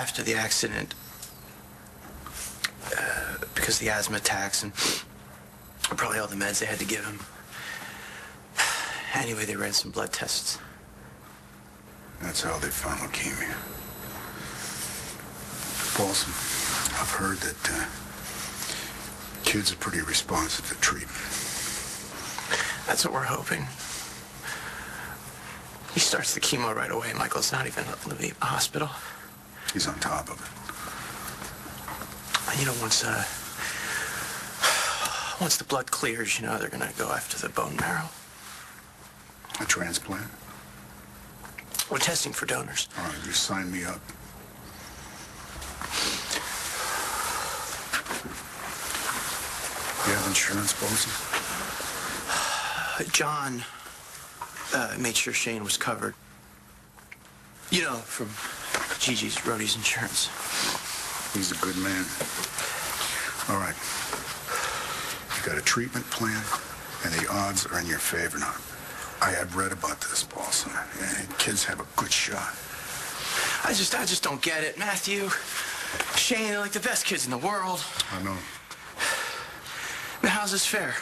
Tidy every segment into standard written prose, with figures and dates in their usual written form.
after the accident, because of the asthma attacks and probably all the meds they had to give him. Anyway, they ran some blood tests. That's how they found leukemia. Paulson, I've heard that kids are pretty responsive to treatment. That's what we're hoping. He starts the chemo right away. Michael's not even leaving the hospital. He's on top of it. You know, once the blood clears, you know, they're gonna go after the bone marrow. A transplant? We're testing for donors. All right, you sign me up. You have insurance, Paulson? John made sure Shane was covered. You know, from Gigi's Roadie's insurance. He's a good man. All right. You got a treatment plan, and the odds are in your favor now. I have read about this, Paulson. Kids have a good shot. I just don't get it. Matthew, Shane, they're like the best kids in the world. I know. Now, how's this fair?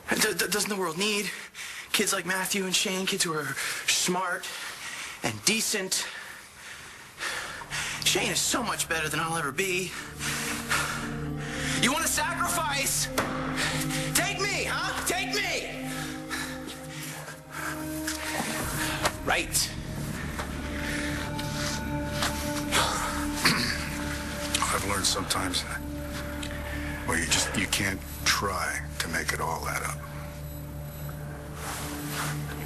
Doesn't the world need kids like Matthew and Shane, kids who are smart and decent? Shane is so much better than I'll ever be. You want to sacrifice? Take me, huh? Take me! Right. I've learned sometimes that, well, you can't try to make it all add up.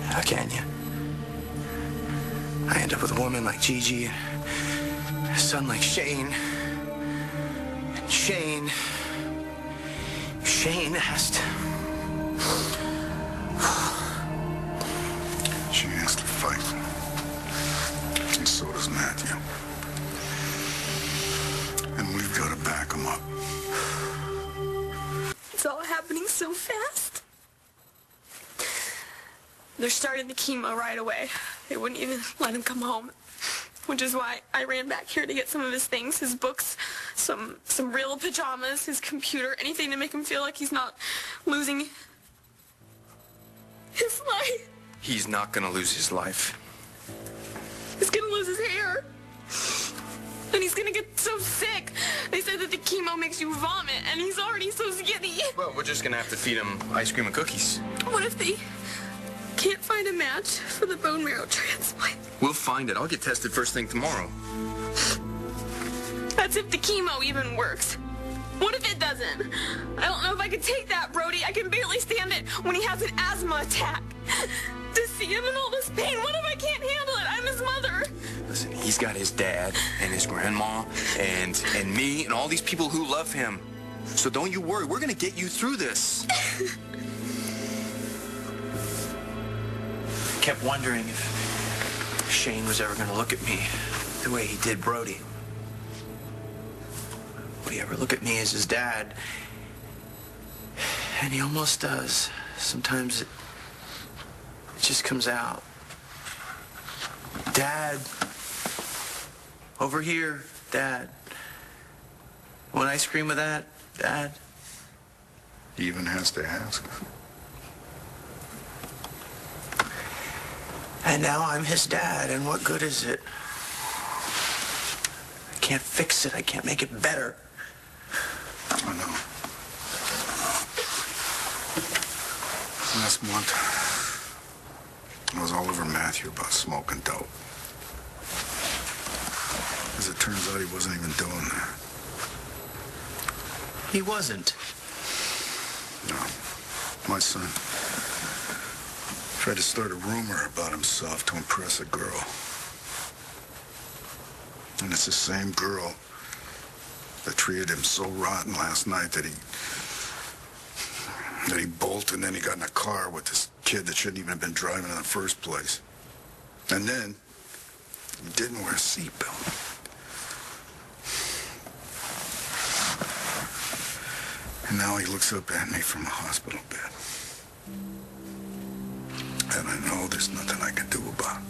How can you? I end up with a woman like Gigi, a son like Shane. And Shane has to... She has to fight. And so does Matthew. And we've got to back him up. It's all happening so fast. They're starting the chemo right away. They wouldn't even let him come home. Which is why I ran back here to get some of his things, his books, some real pajamas, his computer, anything to make him feel like he's not losing his life. He's not gonna lose his life. He's gonna lose his hair. And he's gonna get so sick. They said that the chemo makes you vomit, and he's already so skinny. Well, we're just gonna have to feed him ice cream and cookies. What if they can't find a match for the bone marrow transplant? We'll find it. I'll get tested first thing tomorrow. That's if the chemo even works. What if it doesn't? I don't know if I could take that, Brody. I can barely stand it when he has an asthma attack. To see him in all this pain, what if I can't handle it? I'm his mother. Listen, he's got his dad and his grandma and me and all these people who love him. So don't you worry. We're gonna get you through this. Kept wondering if Shane was ever gonna look at me the way he did Brody. Would he ever look at me as his dad? And he almost does. Sometimes it just comes out. Dad. Over here, Dad. Want ice cream with that, Dad? He even has to ask. And now I'm his dad, and what good is it? I can't fix it. I can't make it better. I know. Last month, I was all over Matthew about smoking dope. As it turns out, he wasn't even doing that. He wasn't. No. My son tried to start a rumor about himself to impress a girl. And it's the same girl that treated him so rotten last night that he bolted, and then he got in a car with this kid that shouldn't even have been driving in the first place. And then he didn't wear a seatbelt. And now he looks up at me from a hospital bed. And I know there's nothing I can do about it.